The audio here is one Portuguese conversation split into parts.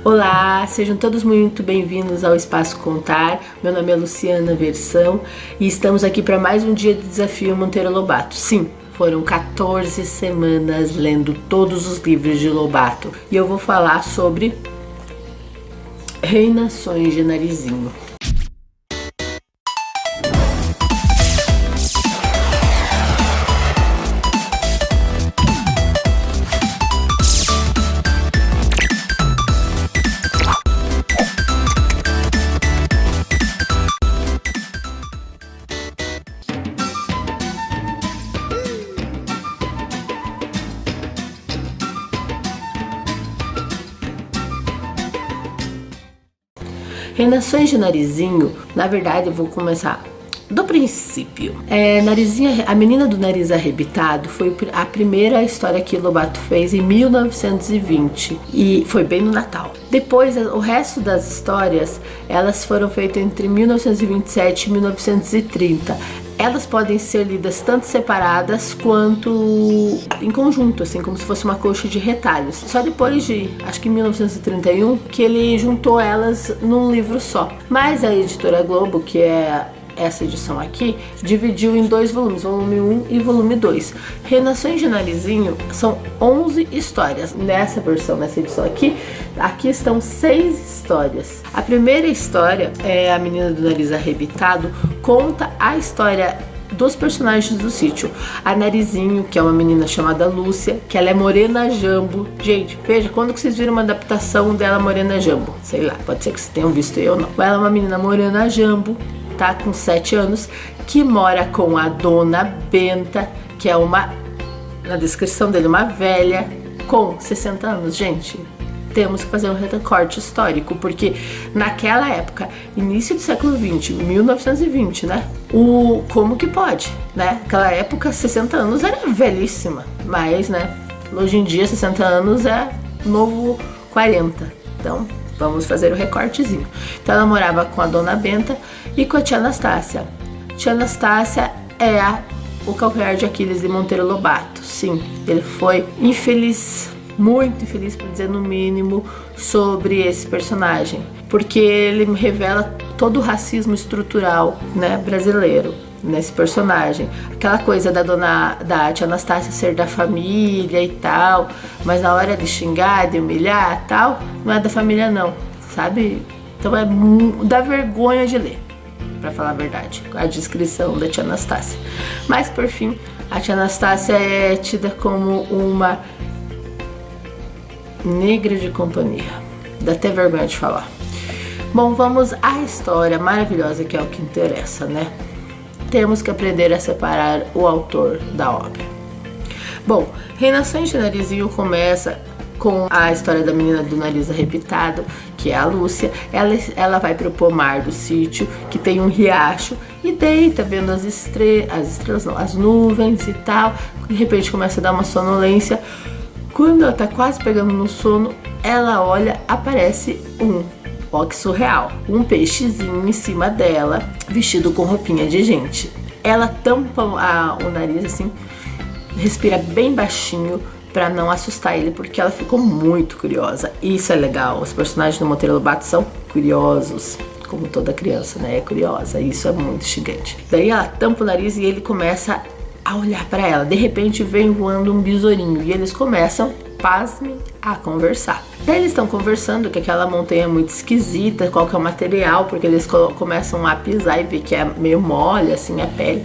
Olá, sejam todos muito bem-vindos ao Espaço Contar. Meu nome é Luciana Versão e estamos aqui para mais um dia de desafio Monteiro Lobato. Sim, foram 14 semanas lendo todos os livros de Lobato e eu vou falar sobre Reinações de Narizinho. Reinações de Narizinho, na verdade eu vou começar do princípio. Narizinho, a Menina do Nariz Arrebitado foi a primeira história que Lobato fez em 1920 e foi bem no Natal. Depois, o resto das histórias, elas foram feitas entre 1927 e 1930. Elas podem ser lidas tanto separadas quanto em conjunto, assim, como se fosse uma coxa de retalhos. Só depois de, acho que 1931, que ele juntou elas num livro só. Mas a Editora Globo, que é essa edição aqui, dividiu em dois volumes, volume 1 e volume 2. Reinações de Narizinho são 11 histórias. Nessa versão, nessa edição aqui estão 6 histórias. A primeira história é A Menina do Nariz Arrebitado, conta a história dos personagens do sítio. A Narizinho, que é uma menina chamada Lúcia, que ela é morena jambo. Gente, veja, quando que vocês viram uma adaptação dela morena jambo? Sei lá, pode ser que vocês tenham visto, eu não. Ela é uma menina morena jambo, tá, com 7 anos, que mora com a Dona Benta, que é na descrição dele, uma velha com 60 anos. Gente, temos que fazer um recorte histórico, porque naquela época, início do século 20, 1920, né? Como que pode, né? Naquela época, 60 anos era velhíssima, mas, né, hoje em dia, 60 anos é novo 40, então vamos fazer o recortezinho. Então ela morava com a Dona Benta e com a tia Anastácia. Tia Anastácia é o calcanhar de Aquiles de Monteiro Lobato. Sim, ele foi infeliz, muito infeliz, para dizer no mínimo, sobre esse personagem, porque ele revela todo o racismo estrutural, né, brasileiro nesse personagem. Aquela coisa da tia Anastácia ser da família e tal, mas na hora de xingar, de humilhar e tal, não é da família não, sabe? Então dá vergonha de ler, pra falar a verdade, a descrição da tia Anastácia. Mas por fim, a tia Anastácia é tida como uma negra de companhia. Dá até vergonha de falar. Bom, vamos à história maravilhosa, que é o que interessa, né? Temos que aprender a separar o autor da obra. Bom, Reinações de Narizinho começa com a história da Menina do Nariz Arrebitado, que é a Lúcia. Ela vai pro pomar do sítio, que tem um riacho, e deita vendo as nuvens e tal. De repente começa a dar uma sonolência. Quando ela tá quase pegando no sono, ela olha, aparece ó, que surreal, um peixezinho em cima dela, vestido com roupinha de gente. Ela tampa o nariz assim, respira bem baixinho pra não assustar ele, porque ela ficou muito curiosa. Isso é legal, os personagens do Monteiro Lobato são curiosos, como toda criança, né, é curiosa, isso é muito instigante. Daí ela tampa o nariz e ele começa a olhar pra ela. De repente vem voando um besourinho e eles começam, pasmem, a conversar. Daí eles estão conversando que aquela montanha é muito esquisita, qual que é o material, porque eles começam a pisar e ver que é meio mole, assim, a pele.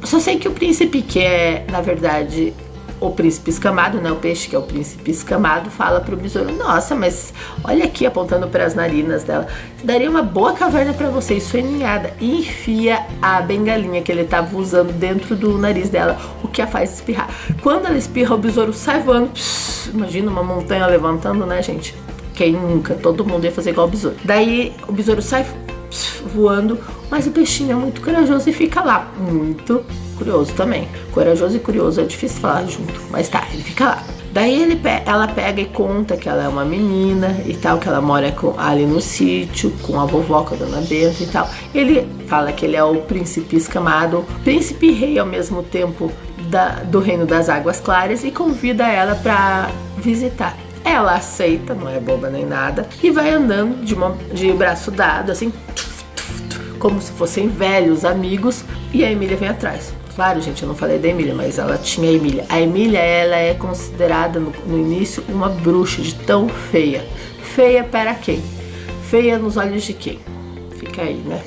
Só sei que o príncipe, que é, na verdade, o príncipe escamado, né, o peixe que é o príncipe escamado, fala pro besouro: nossa, mas olha aqui, apontando para as narinas dela, daria uma boa caverna para você, isso é ninhada. E enfia a bengalinha que ele tava usando dentro do nariz dela, o que a faz espirrar. Quando ela espirra, o besouro sai voando. Imagina uma montanha levantando, né, gente? Quem nunca? Todo mundo ia fazer igual o besouro. Daí o besouro sai voando, mas o peixinho é muito corajoso e fica lá, muito curioso também. Corajoso e curioso é difícil falar junto, mas tá, ele fica lá. Daí ela pega e conta que ela é uma menina e tal, que ela mora ali no sítio, com a vovó, com a Dona Benta e tal. Ele fala que ele é o príncipe escamado, príncipe e rei ao mesmo tempo do reino das Águas Claras, e convida ela para visitar. Ela aceita, não é boba nem nada, e vai andando de braço dado, assim, como se fossem velhos amigos, e a Emília vem atrás. Claro, gente, eu não falei da Emília, mas ela tinha a Emília. A Emília, ela é considerada no início uma bruxa de tão feia. Feia para quem? Feia nos olhos de quem? Fica aí, né?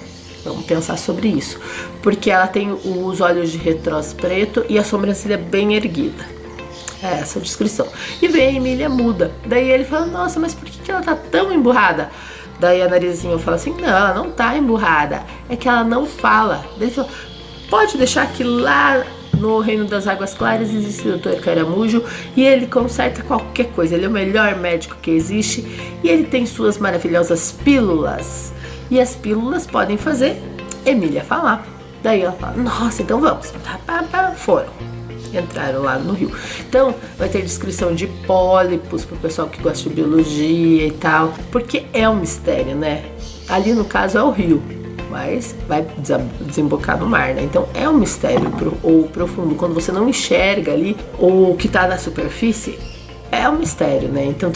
Vamos pensar sobre isso. Porque ela tem os olhos de retrós preto e a sobrancelha bem erguida. É essa a descrição. E vem a Emília muda. Daí ele fala, nossa, mas por que ela tá tão emburrada? Daí a Narizinho fala assim, não, ela não tá emburrada. É que ela não fala. Daí ele fala, pode deixar que lá no Reino das Águas Claras existe o Dr. Caramujo e ele conserta qualquer coisa. Ele é o melhor médico que existe e ele tem suas maravilhosas pílulas. E as pílulas podem fazer Emília falar. Daí ela fala, nossa, então vamos. Foram. Entraram lá no rio. Então vai ter descrição de pólipos pro pessoal que gosta de biologia e tal, porque é um mistério, né? Ali no caso é o rio, mas vai desembocar no mar, né? Então é um mistério ou profundo. Quando você não enxerga ali o que tá na superfície, é um mistério, né? Então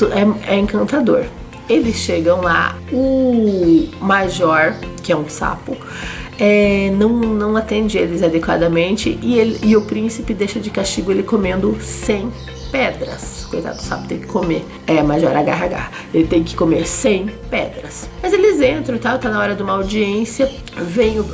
é encantador. Eles chegam lá, o Major, que é um sapo, não atende eles adequadamente e o príncipe deixa de castigo ele comendo 100 pedras. Coitado do sapo, tem que comer. Major agarra. Ele tem que comer 100 pedras. Mas eles entram e tal, tá na hora de uma audiência. Vem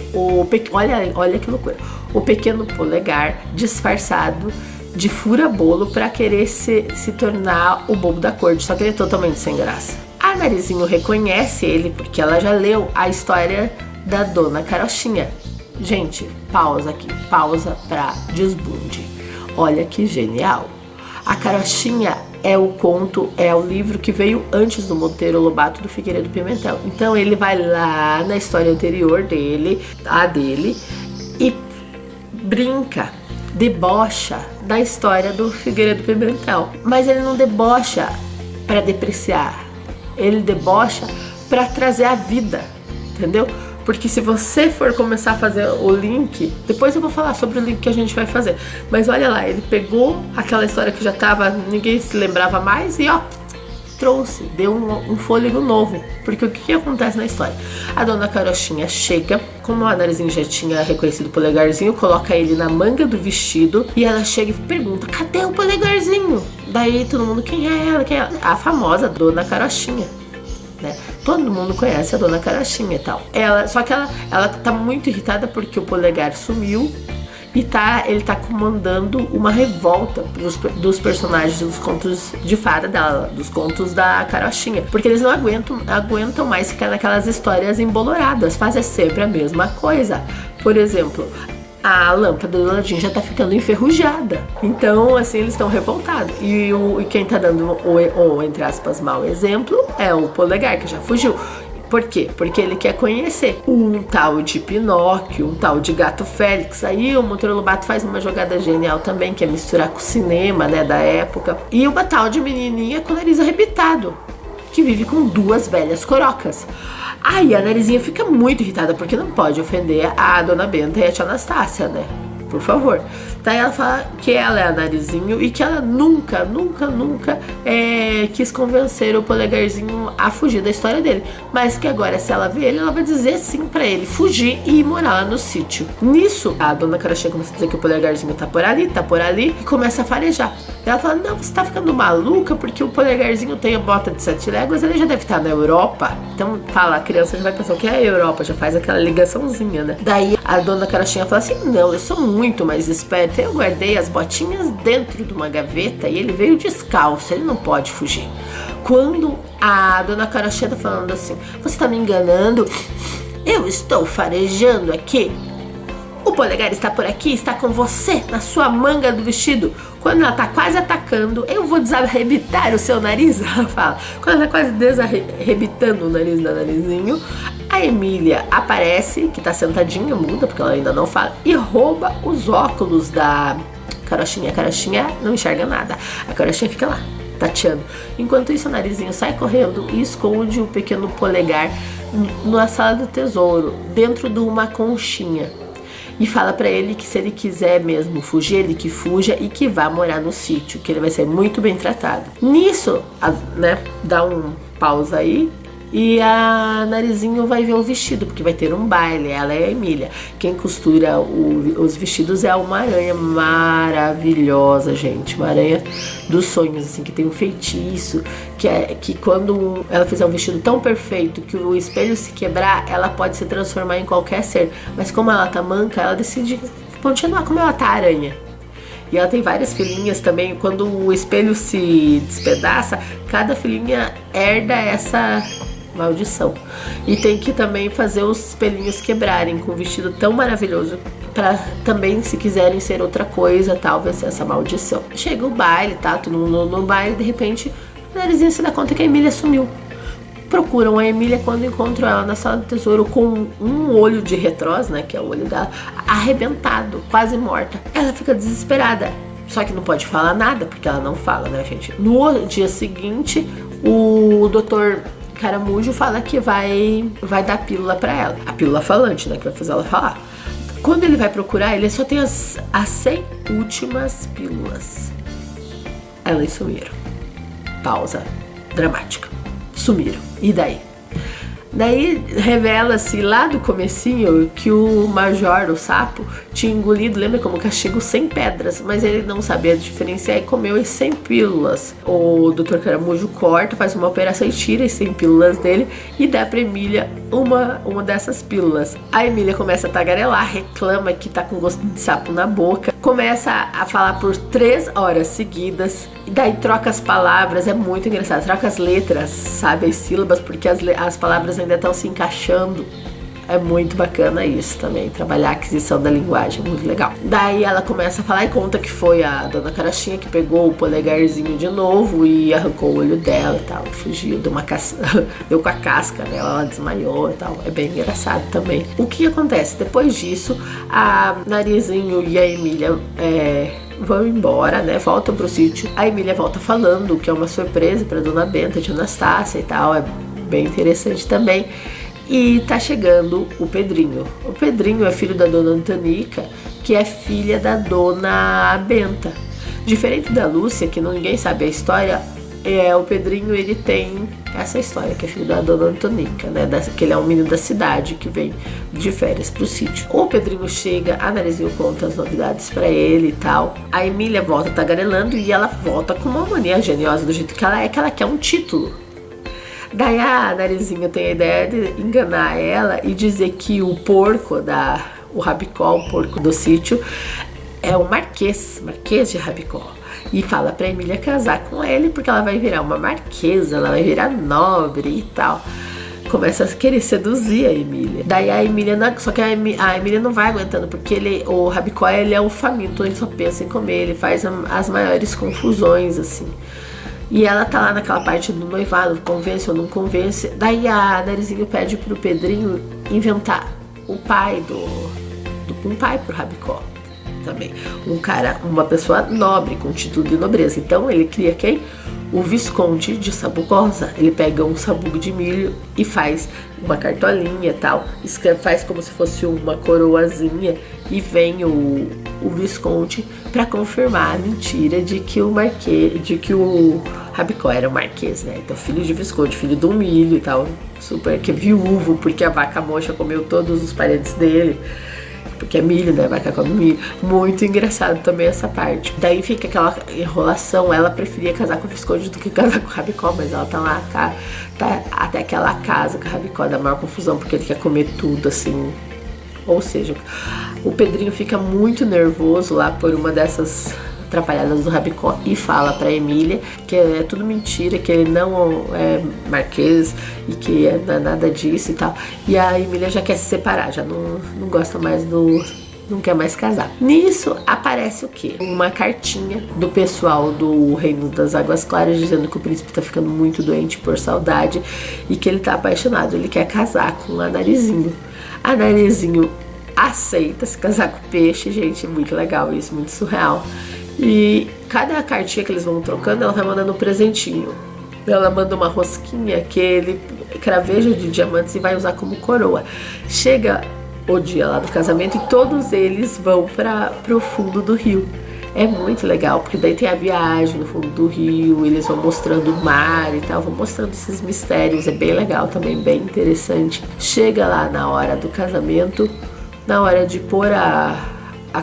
olha que loucura. O pequeno polegar disfarçado de fura-bolo pra querer se tornar o bobo da corte. Só que ele é totalmente sem graça. A Narizinho reconhece ele porque ela já leu a história da Dona Carochinha. Gente, pausa aqui, pausa pra desbunde. Olha que genial. A Carochinha é o livro que veio antes do Monteiro Lobato do Figueiredo Pimentel. Então ele vai lá na história anterior dele, e brinca, debocha da história do Figueiredo Pimentel. Mas ele não debocha para depreciar, ele debocha para trazer a vida, entendeu? Porque se você for começar a fazer o link, depois eu vou falar sobre o link que a gente vai fazer. Mas olha lá, ele pegou aquela história que já tava, ninguém se lembrava mais e ó, trouxe, deu um fôlego novo. Porque o que acontece na história? A Dona Carochinha chega, como a Narizinho já tinha reconhecido o polegarzinho, coloca ele na manga do vestido e ela chega e pergunta, cadê o polegarzinho? Daí todo mundo, quem é ela? Quem é ela? A famosa Dona Carochinha. Né? Todo mundo conhece a Dona Carochinha e tal. Só que ela tá muito irritada porque o polegar sumiu e ele tá comandando uma revolta dos personagens dos contos de fada dela, dos contos da Carochinha, porque eles não aguentam mais ficar naquelas histórias emboloradas, fazem sempre a mesma coisa. Por exemplo, a lâmpada do Aladim já tá ficando enferrujada. Então, assim, eles estão revoltados. E quem tá dando o, entre aspas, mau exemplo é o polegar, que já fugiu. Por quê? Porque ele quer conhecer um tal de Pinóquio, um tal de Gato Félix. Aí o Monteiro Lobato faz uma jogada genial também, que é misturar com o cinema, né, da época. E uma tal de menininha com o nariz arrebitado, que vive com 2 velhas corocas. Aí a Narizinha fica muito irritada, porque não pode ofender a Dona Benta e a Tia Anastácia, né? Por favor. Daí ela fala que ela é a Narizinho e que ela nunca quis convencer o polegarzinho a fugir da história dele. Mas que agora, se ela vê ele, ela vai dizer sim pra ele fugir e ir morar lá no sítio. Nisso, a Dona Carochinha começa a dizer que o polegarzinho tá por ali, e começa a farejar. Ela fala, não, você tá ficando maluca porque o polegarzinho tem a bota de 7 léguas, ele já deve estar na Europa. Então, fala, a criança já vai pensar o que é a Europa, já faz aquela ligaçãozinha, né? Daí, a Dona Carochinha fala assim, não, eu sou muito mais esperta, eu guardei as botinhas dentro de uma gaveta e ele veio descalço, ele não pode fugir. Quando a Dona Carochinha tá falando assim, você tá me enganando, eu estou farejando aqui, o polegar está por aqui, está com você, na sua manga do vestido. Quando ela tá quase atacando, eu vou desarrebitar o seu nariz, ela fala. Quando ela tá quase desarrebitando o nariz da Narizinho, a Emília aparece, que tá sentadinha, muda, porque ela ainda não fala, e rouba os óculos da Carochinha. A Carochinha não enxerga nada. A Carochinha fica lá, tateando. Enquanto isso, o Narizinho sai correndo e esconde o pequeno polegar na sala do tesouro, dentro de uma conchinha. e fala pra ele que se ele quiser mesmo fugir, ele que fuja e que vá morar no sítio, que ele vai ser muito bem tratado. Nisso, né, dá um pausa aí, e a Narizinho vai ver o vestido, porque vai ter um baile, ela é a Emília. Quem costura os vestidos é uma aranha maravilhosa, gente. Uma aranha dos sonhos, assim, que tem um feitiço, que quando ela fizer um vestido tão perfeito que o espelho se quebrar, ela pode se transformar em qualquer ser. Mas como ela tá manca, ela decide continuar como ela tá, aranha. E ela tem várias filhinhas também. Quando o espelho se despedaça, cada filhinha herda essa maldição. E tem que também fazer os espelhinhos quebrarem com um vestido tão maravilhoso, para também, se quiserem ser outra coisa, tal, vencer essa maldição. Chega o baile, tá? Todo mundo no baile, de repente, a Narizinha se dá conta que a Emília sumiu. Procuram a Emília, quando encontram ela na sala do tesouro com um olho de retrós, né, que é o olho dela, arrebentado, quase morta. Ela fica desesperada, só que não pode falar nada, porque ela não fala, né, gente? No dia seguinte, o doutor Caramujo fala que vai dar pílula pra ela. A pílula falante, né, que vai fazer ela falar. Quando ele vai procurar, ele só tem as 100 últimas pílulas. Elas sumiram. Pausa dramática. Sumiram. E daí? Daí revela-se lá do comecinho que o Major, o sapo, tinha engolido, lembra, como castigo, 100 pedras, mas ele não sabia diferenciar e comeu as 100 pílulas. O Dr. Caramujo corta, faz uma operação e tira as 100 pílulas dele e dá pra Emília uma dessas pílulas. A Emília começa a tagarelar, reclama que tá com gosto de sapo na boca, começa a falar por 3 horas seguidas, e daí troca as palavras, é muito engraçado, troca as letras, sabe, as sílabas, porque as palavras ainda estão se encaixando. É muito bacana isso também, trabalhar a aquisição da linguagem, muito legal. Daí ela começa a falar e conta que foi a dona Carochinha que pegou o polegarzinho de novo e arrancou o olho dela e tal, fugiu, deu com a casca, né, ela desmaiou e tal, é bem engraçado também. O que acontece? Depois disso, a Narizinho e a Emília vão embora, né, voltam pro sítio. A Emília volta falando que é uma surpresa pra dona Benta de Anastácia e tal, é bem interessante também. E tá chegando o Pedrinho. O Pedrinho é filho da dona Antanica, que é filha da dona Benta. Diferente da Lúcia, que ninguém sabe a história, o Pedrinho, ele tem essa história, que é filho da dona Antanica, né? Que ele é um menino da cidade que vem de férias pro sítio. O Pedrinho chega, a Narizinho conta as novidades pra ele e tal. A Emília volta tagarelando e ela volta com uma mania geniosa do jeito que ela quer um título. Daí a Narizinho tem a ideia de enganar ela e dizer que o porco o Rabicó, o porco do sítio, é o marquês de Rabicó. E fala pra Emília casar com ele, porque ela vai virar uma marquesa, ela vai virar nobre e tal. Começa a querer seduzir a Emília. Daí a Emília, só que a Emília não vai aguentando, porque o Rabicó, ele é o faminto, ele só pensa em comer, ele faz as maiores confusões, assim. E ela tá lá naquela parte do noivado, convence ou não convence. Daí a Narizinho pede pro Pedrinho inventar um pai pro Rabicó também. Uma pessoa nobre, com título de nobreza. Então ele cria quem? O Visconde de Sabugosa. Ele pega um sabugo de milho e faz uma cartolinha e tal, faz como se fosse uma coroazinha, e vem o Visconde para confirmar a mentira de que o Rabicó era o marquês, né? Então, filho de Visconde, filho do milho e tal, super, que é viúvo, porque a vaca mocha comeu todos os parentes dele. Porque é milho, né? Vaca come milho. Muito engraçado também essa parte. Daí fica aquela enrolação. Ela preferia casar com o Visconde do que casar com o Rabicó, mas ela tá lá, tá até que ela casa com o Rabicó, dá maior confusão, porque ele quer comer tudo, assim. Ou seja, o Pedrinho fica muito nervoso lá por uma dessas atrapalhadas do Rabicó e fala pra Emília que é tudo mentira, que ele não é marquês e que não é nada disso e tal. E a Emília já quer se separar, já não gosta mais não quer mais casar. Nisso aparece o quê? Uma cartinha do pessoal do Reino das Águas Claras dizendo que o príncipe tá ficando muito doente por saudade e que ele tá apaixonado, ele quer casar com a Narizinho. A Narizinho aceita se casar com o peixe, gente, muito legal isso, muito surreal. E cada cartinha que eles vão trocando, ela vai mandando um presentinho. Ela manda uma rosquinha que ele craveja de diamantes e vai usar como coroa. Chega o dia lá do casamento e todos eles vão para o fundo do rio. É muito legal, porque daí tem a viagem no fundo do rio, eles vão mostrando o mar e tal, vão mostrando esses mistérios, é bem legal também, bem interessante. Chega lá na hora do casamento, na hora de pôr a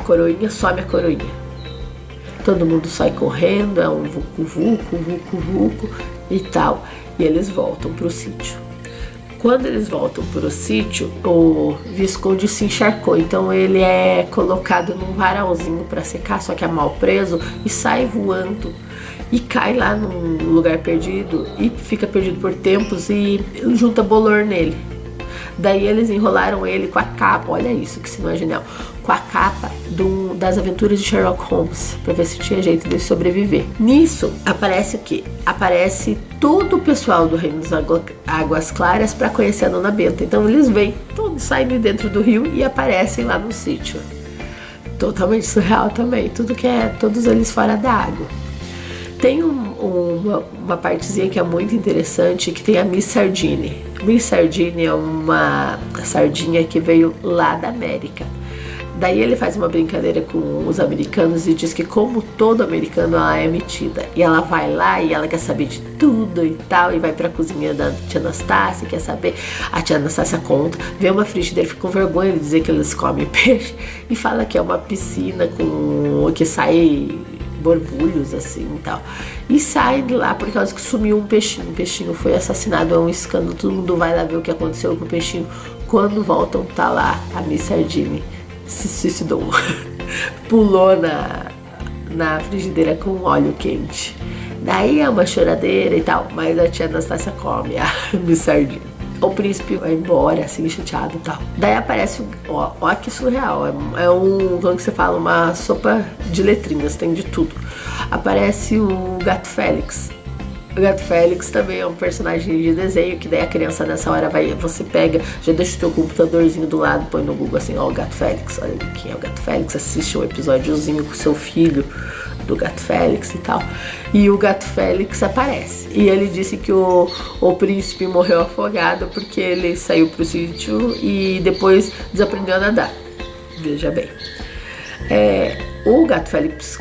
coroinha, some a coroinha. Todo mundo sai correndo, é um vucu-vucu e tal, e eles voltam pro sítio. Quando eles voltam pro sítio, o Visconde se encharcou, então ele é colocado num varalzinho para secar, só que é mal preso, e sai voando e cai lá num lugar perdido e fica perdido por tempos e junta bolor nele. Daí eles enrolaram ele com a capa, olha isso, que se não é genial, com a capa das aventuras de Sherlock Holmes, pra ver se tinha jeito de sobreviver. Nisso, aparece o quê? Aparece todo o pessoal do Reino das Águas Claras pra conhecer a Dona Benta. Então eles vêm, todos saem de dentro do rio e aparecem lá no sítio. Totalmente surreal também, todos eles fora da água. Tem uma partezinha que é muito interessante, que tem a Miss Sardine. Miss Sardine é uma sardinha que veio lá da América. Daí ele faz uma brincadeira com os americanos e diz que, como todo americano, ela é metida. E ela vai lá e ela quer saber de tudo e tal, e vai pra cozinha da tia Anastácia, quer saber. A tia Anastácia conta, vê uma frigideira, fica com vergonha de dizer que eles comem peixe, e fala que é uma piscina que sai borbulhos assim e tal. E sai de lá por causa que sumiu um peixinho. O peixinho foi assassinado, é um escândalo, todo mundo vai lá ver o que aconteceu com o peixinho. Quando voltam, tá lá a Miss Sardine se suicidou. Pulou na frigideira com óleo quente. Daí é uma choradeira e tal, mas a tia Anastácia come a Miss Sardine. O príncipe vai embora, assim, chateado e tal. Daí aparece, ó que surreal, como que você fala, uma sopa de letrinhas, tem de tudo. Aparece o Gato Félix. O Gato Félix também é um personagem de desenho, que daí a criança nessa hora você pega, já deixa o teu computadorzinho do lado, põe no Google assim, ó, o Gato Félix, olha quem é o Gato Félix, assiste um episódiozinho com seu filho do Gato Félix e tal. E o Gato Félix aparece. E ele disse que o príncipe morreu afogado porque ele saiu pro sítio e depois desaprendeu a nadar. Veja bem. O Gato Félix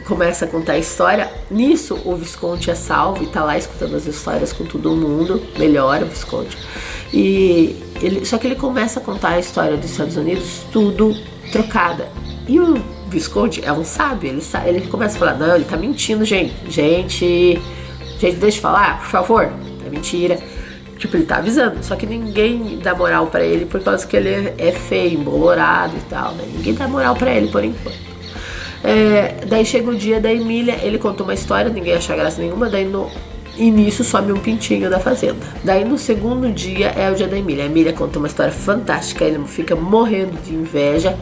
começa a contar a história. Nisso, o Visconde é salvo e tá lá escutando as histórias com todo mundo. Melhora o Visconde. Só que ele começa a contar a história dos Estados Unidos tudo trocada. E o Visconde é um sábio. Ele começa a falar, não, ele tá mentindo, gente, deixa eu falar, por favor. É mentira. Tipo, ele tá avisando, só que ninguém dá moral pra ele por causa que ele é feio, embolorado e tal, né? Ninguém dá moral pra ele por enquanto. Daí chega o dia da Emília, ele conta uma história, ninguém acha graça nenhuma, daí no início some um pintinho da fazenda. Daí no segundo dia é o dia da Emília. A Emília conta uma história fantástica, ele fica morrendo de inveja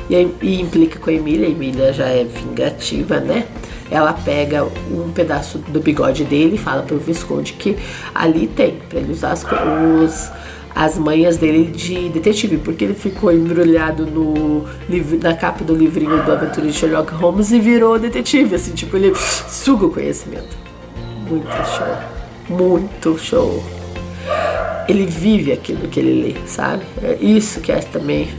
e implica com a Emília já é vingativa, né? Ela pega um pedaço do bigode dele e fala pro Visconde que ali tem, pra ele usar as manhas dele de detetive, porque ele ficou embrulhado na capa do livrinho do Aventura de Sherlock Holmes e virou detetive, assim, tipo, ele suga o conhecimento. Muito show. Ele vive aquilo que ele lê, sabe? É isso que é também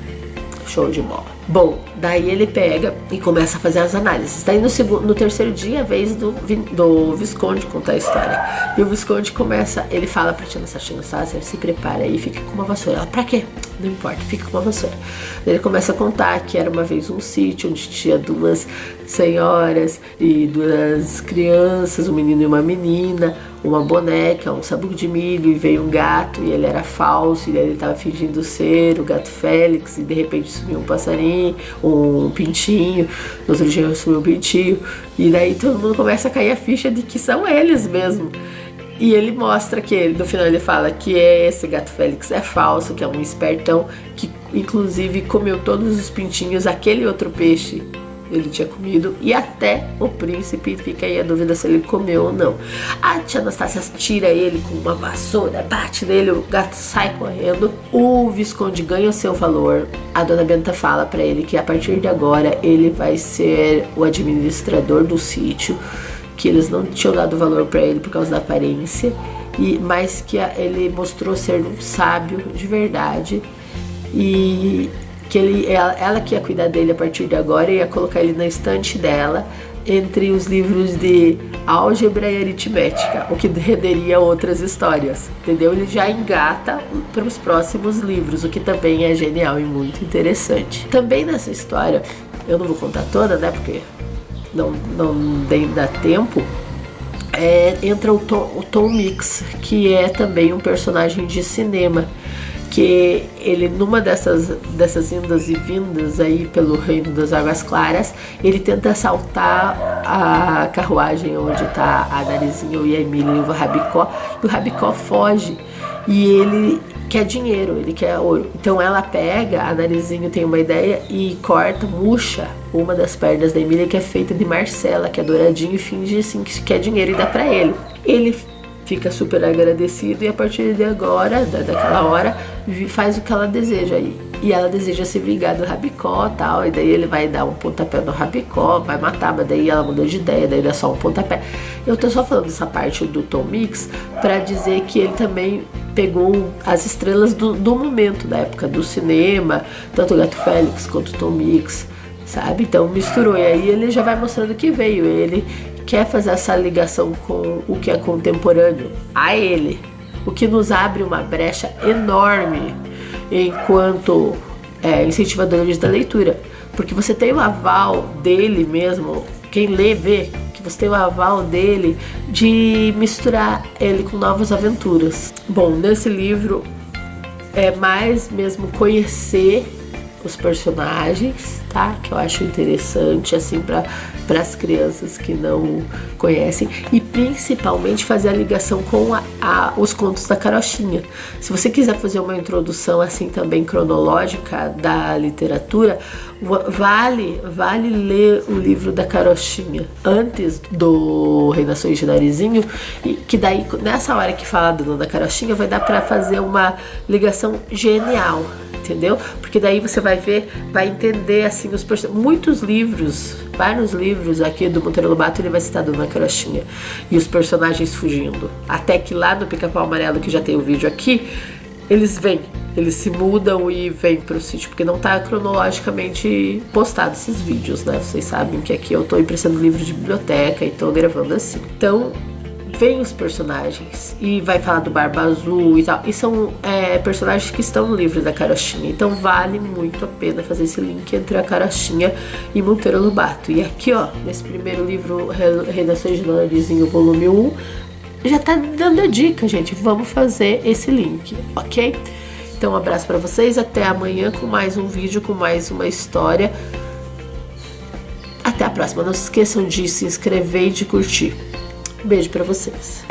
show de bola. Bom, daí ele pega e começa a fazer as análises. Daí no terceiro dia, a vez do Visconde contar a história. E o Visconde ele fala pra tia Anastácia, se prepara aí, fica com uma vassoura. Ela, pra quê? Não importa, fica com uma vassoura. Daí ele começa a contar que era uma vez um sítio onde tinha duas senhoras e duas crianças, um menino e uma menina, uma boneca, um sabugo de milho, e veio um gato e ele era falso, e ele tava fingindo ser o Gato Félix, e de repente sumiu um passarinho, um pintinho, no outro dia sumiu um pintinho, e daí todo mundo começa a cair a ficha de que são eles mesmo. E ele mostra que no final ele fala que esse Gato Félix é falso, que é um espertão, que inclusive comeu todos os pintinhos, aquele outro peixe ele tinha comido, e até o príncipe, fica aí a dúvida se ele comeu ou não. A tia Anastácia tira ele com uma vassoura, bate nele, o gato sai correndo, o Visconde ganha o seu valor. A Dona Benta fala pra ele que a partir de agora ele vai ser o administrador do sítio, que eles não tinham dado valor pra ele por causa da aparência, mas que ele mostrou ser um sábio de verdade. E que ela que ia cuidar dele a partir de agora e ia colocar ele na estante dela, entre os livros de álgebra e aritmética, o que renderia outras histórias, entendeu? Ele já engata para os próximos livros, o que também é genial e muito interessante. Também nessa história, eu não vou contar toda, né, porque não dá tempo, entra o Tom Mix, que é também um personagem de cinema, que ele, numa dessas indas e vindas aí pelo reino das águas claras, ele tenta assaltar a carruagem onde está a Narizinho e a Emília e o Rabicó, e o Rabicó foge, e ele quer dinheiro, ele quer ouro. Então ela pega, a Narizinho tem uma ideia e murcha uma das pernas da Emília, que é feita de Marcela, que é douradinho, e finge assim que quer dinheiro e dá pra ele. Ele fica super agradecido e a partir de agora, daquela hora, faz o que ela deseja. E ela deseja se vingar do Rabicó e tal, e daí ele vai dar um pontapé no Rabicó, vai matar, mas daí ela mudou de ideia, daí dá só um pontapé. Eu tô só falando dessa parte do Tom Mix pra dizer que ele também pegou as estrelas do momento, da época do cinema, tanto o Gato Félix quanto o Tom Mix, sabe? Então misturou, e aí ele já vai mostrando que veio, ele quer fazer essa ligação com o que é contemporâneo a ele, o que nos abre uma brecha enorme enquanto incentivadores da leitura, porque você tem o aval dele mesmo, quem lê vê que você tem o aval dele de misturar ele com novas aventuras. Bom, nesse livro é mais mesmo conhecer os personagens, tá? Que eu acho interessante, assim, para as crianças que não conhecem, e principalmente fazer a ligação com os contos da Carochinha. Se você quiser fazer uma introdução assim também cronológica da literatura, vale ler o livro da Carochinha antes do Reinações de Narizinho, e que daí nessa hora que fala do da Carochinha vai dar para fazer uma ligação genial, entendeu? Porque daí você vai entender assim vários livros aqui do Monteiro Lobato, ele vai citar Dona Carochinha e os personagens fugindo, até que lá no Pica-Pau Amarelo, que já tem o vídeo aqui, eles se mudam e vêm pro sítio, porque não tá cronologicamente postado esses vídeos, né? Vocês sabem que aqui eu tô emprestando livro de biblioteca e tô gravando assim. Então vem os personagens e vai falar do Barba Azul e tal, e são personagens que estão no livro da Carochinha, então vale muito a pena fazer esse link entre a Carochinha e Monteiro Lobato. E aqui, ó, nesse primeiro livro, Reinações de Narizinho, volume 1, já tá dando a dica, gente, vamos fazer esse link, ok? Então um abraço pra vocês, até amanhã com mais um vídeo, com mais uma história. Até a próxima, não se esqueçam de se inscrever e de curtir. Beijo pra vocês.